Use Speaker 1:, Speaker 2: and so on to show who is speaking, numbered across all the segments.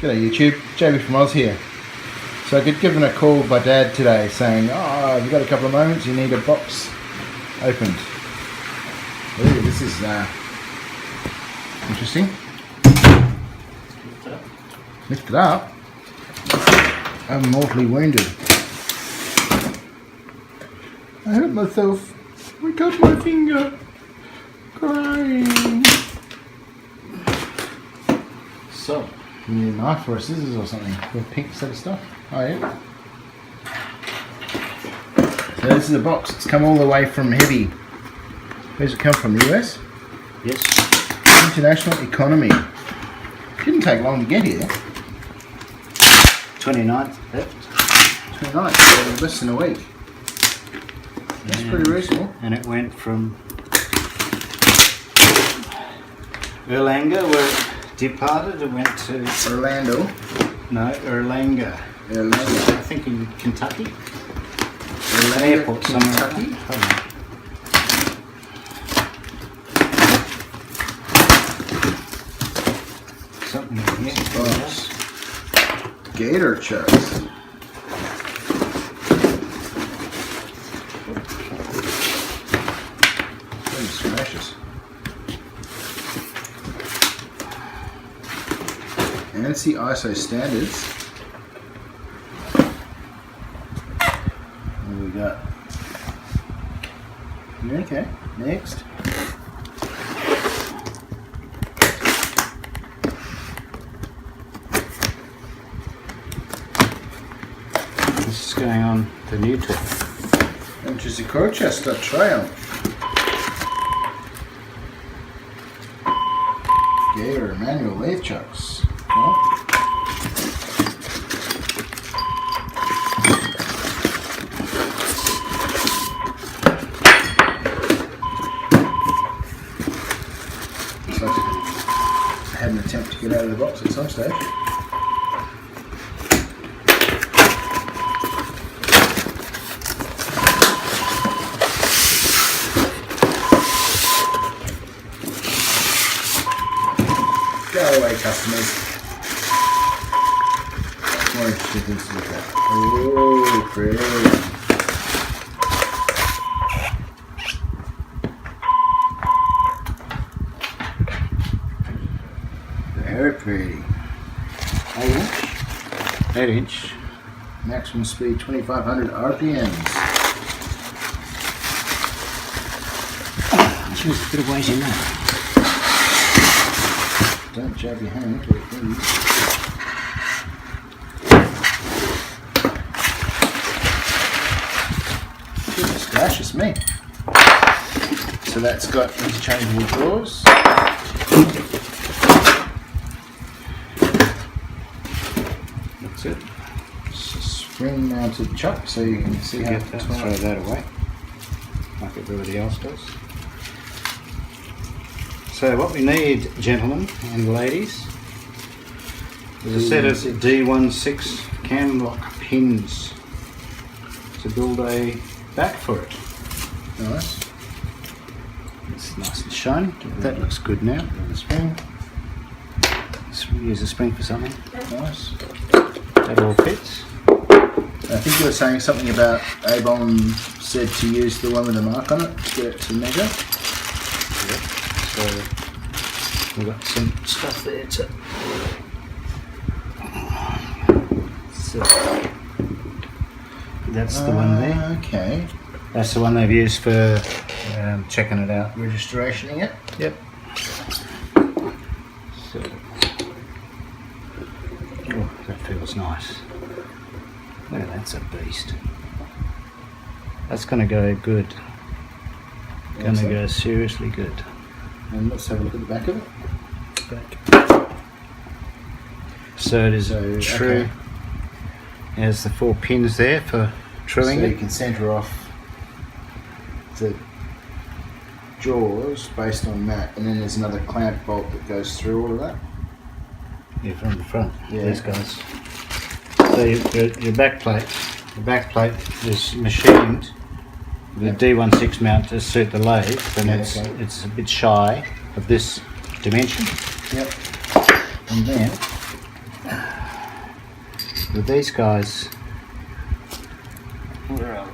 Speaker 1: G'day YouTube, JB from Oz here. So I got given a call by Dad today saying, oh, have you got a couple of moments, you need a box opened. Ooh, this is interesting. Lift it up. I'm mortally wounded. I hurt myself. I cut my finger. Crying. So, you need a knife or a scissors or something for a pink set of stuff. Oh yeah. So this is a box. It's come all the way from Heavy. Where's it come from? The US?
Speaker 2: Yes.
Speaker 1: International Economy. Didn't take long to get here.
Speaker 2: 29th left.
Speaker 1: 29th, so less than a week. That's pretty reasonable.
Speaker 2: And it went from Erlanger, where it departed, it went to
Speaker 1: Orlando.
Speaker 2: No, Erlanger.
Speaker 1: Erlanger.
Speaker 2: I think in Kentucky.
Speaker 1: Erlanger,
Speaker 2: Airport
Speaker 1: Kentucky.
Speaker 2: somewhere. Something in here.
Speaker 1: Box. Gator chucks. Smashes. ANSI ISO standards. What do we got? Okay, next.
Speaker 2: This is going on the new tour.
Speaker 1: Which is the Colchester Triumph. Gator manual lathe chucks. Well, looks like I had an attempt to get out of the box at some stage. Go away, customers. More interesting things to look at. Oh, pretty. Very pretty. 8-inch.
Speaker 2: 8-inch.
Speaker 1: Maximum speed 2,500 RPMs.
Speaker 2: There's a bit of weight in that.
Speaker 1: Don't jab your hand into it, please. Goodness gracious me. So that's got interchangeable drawers.
Speaker 2: That's it.
Speaker 1: It's a spring mounted chuck so you can see how
Speaker 2: Get that, throw that away. Like everybody else does. So what we need, gentlemen and ladies, is a set of D16 cam lock pins to build a back for it.
Speaker 1: Nice.
Speaker 2: It's nice and shiny. That looks good now.
Speaker 1: The spring.
Speaker 2: Let's use the spring for something.
Speaker 1: Nice.
Speaker 2: That all fits.
Speaker 1: I think you were saying something about Abon said to use the one with the mark on it to get it to measure.
Speaker 2: Yep. So we've got some stuff there to. So that's the one there.
Speaker 1: Okay.
Speaker 2: That's the one they've used for checking it out.
Speaker 1: Registration it.
Speaker 2: Yep. So, oh, that feels nice. Oh, that's a beast. That's going to go good. Going to go seriously good.
Speaker 1: And let's have a look at the back of it.
Speaker 2: Back. So it is true.
Speaker 1: Okay.
Speaker 2: There's the 4 pins there for truing
Speaker 1: So
Speaker 2: it.
Speaker 1: you can centre off the jaws based on that, and then there's another clamp bolt that goes through all of that.
Speaker 2: Yeah, from the front.
Speaker 1: Yeah.
Speaker 2: These guys. So your back plate. The back plate is machined with a D16 mount to suit the lathe, and it's a bit shy of this dimension.
Speaker 1: Yep. And then
Speaker 2: With these guys, where are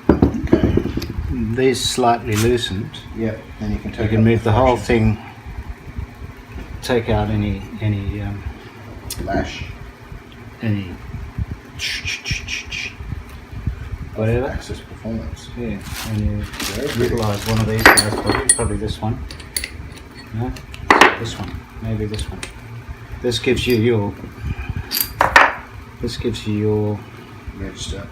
Speaker 1: Okay.
Speaker 2: these slightly loosened,
Speaker 1: Yep. Then you can take.
Speaker 2: you can
Speaker 1: out
Speaker 2: move the whole
Speaker 1: friction.
Speaker 2: thing, take out any
Speaker 1: Lash.
Speaker 2: whatever.
Speaker 1: Access performance.
Speaker 2: Yeah, and you utilise one of these guys, probably this one. No, this one, maybe this one. This gives you your. This gives you your.
Speaker 1: Register.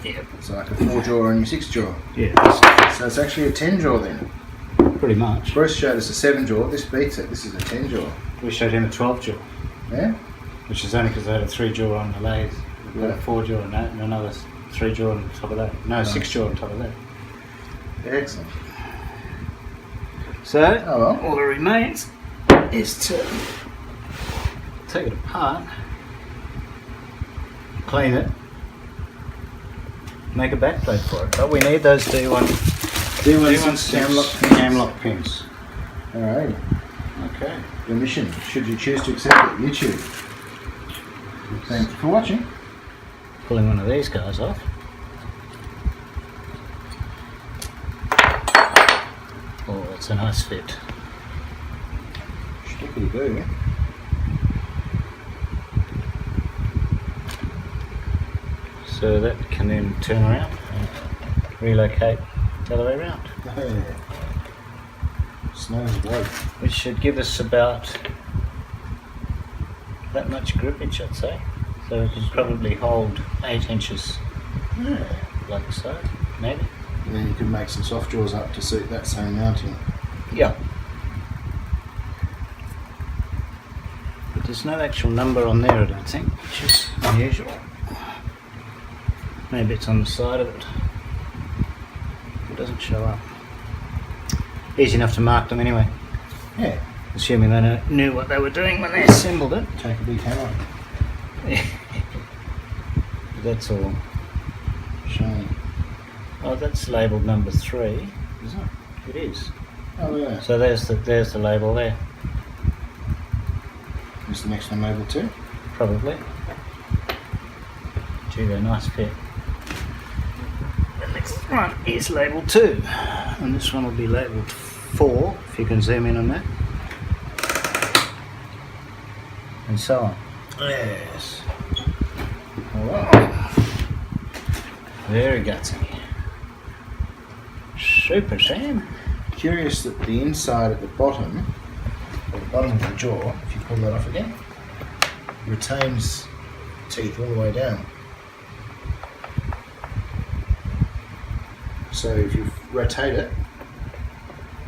Speaker 2: Yeah.
Speaker 1: It's like a 4 jaw and your 6 jaw.
Speaker 2: Yeah.
Speaker 1: So it's actually a 10 jaw then.
Speaker 2: Pretty much.
Speaker 1: Bruce showed us a 7 jaw. This beats it. This is a 10 jaw.
Speaker 2: We showed him a 12 jaw,
Speaker 1: Yeah.
Speaker 2: which is only because they had a 3 jaw on the lathe. We've got
Speaker 1: Yeah.
Speaker 2: a 4 jaw and another 3 jaw on top of that. No, 6 jaw on top of that.
Speaker 1: Excellent.
Speaker 2: So
Speaker 1: Oh well.
Speaker 2: all that remains is to take it apart, clean it, make a backplate for it. But we need those D1 cam lock pins.
Speaker 1: Alright.
Speaker 2: Okay.
Speaker 1: Your mission, should you choose to accept it, YouTube. Thanks for watching.
Speaker 2: Pulling one of these guys off. Oh, it's a nice fit.
Speaker 1: Stickly boo.
Speaker 2: So that can then turn around and relocate the other way around.
Speaker 1: Hey. Snow's white.
Speaker 2: Which should give us about that much grippage, I'd say. So we can probably hold 8 inches
Speaker 1: Yeah.
Speaker 2: like so, maybe.
Speaker 1: And then you can make some soft jaws up to suit that same mounting.
Speaker 2: Yeah. But there's no actual number on there, I don't think, which is unusual. Maybe it's on the side of it. It doesn't show up. Easy enough to mark them anyway,
Speaker 1: Yeah.
Speaker 2: assuming they knew what they were doing when they assembled it.
Speaker 1: Take a big hammer.
Speaker 2: That's all.
Speaker 1: Shame.
Speaker 2: Oh, that's labelled number 3.
Speaker 1: Is it?
Speaker 2: It is.
Speaker 1: Oh yeah.
Speaker 2: So there's the label there,
Speaker 1: Is the next one label too?
Speaker 2: probably. Gee, they're nice fit. The next one is labelled 2, and this one will be labelled 4, if you can zoom in on that. And so on.
Speaker 1: Yes. Alright.
Speaker 2: Very gutsy. Super, Sam.
Speaker 1: Curious that the inside at the bottom, or the bottom of the jaw, if you pull that off again, retains teeth all the way down. So if you rotate it,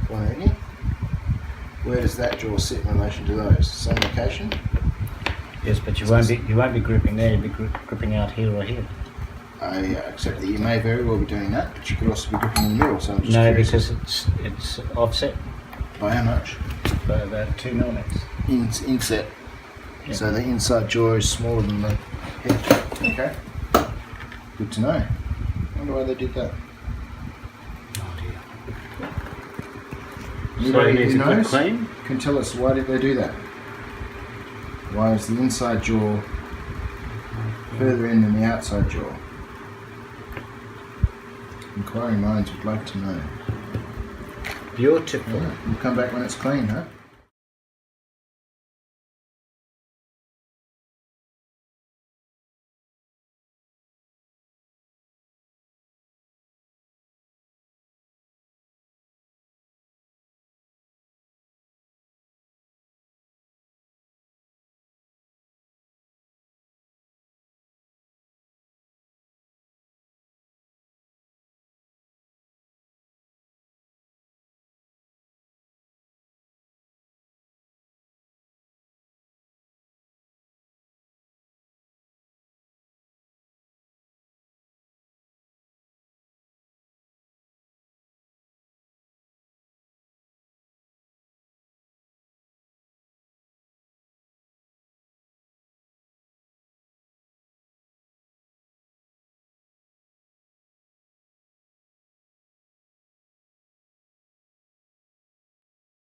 Speaker 1: 180, where does that jaw sit in relation to those? Same location?
Speaker 2: Yes, but you won't be gripping there. You'll be gripping out here or here.
Speaker 1: I accept that you may very well be doing that, but you could also be gripping in the middle. So I'm just
Speaker 2: No,
Speaker 1: curious
Speaker 2: because it's offset
Speaker 1: by how much?
Speaker 2: by about 2 millimeters.
Speaker 1: Inset.
Speaker 2: Yeah.
Speaker 1: So the inside jaw is smaller than the head. Okay. Good to know. I wonder why they did that.
Speaker 2: Oh dear.
Speaker 1: Anybody
Speaker 2: needs
Speaker 1: who
Speaker 2: a quick
Speaker 1: knows
Speaker 2: clean.
Speaker 1: can tell us why did they do that? Why is the inside jaw further in than the outside jaw? Inquiring minds would like to know.
Speaker 2: Beautiful.
Speaker 1: We'll come back when it's clean, huh?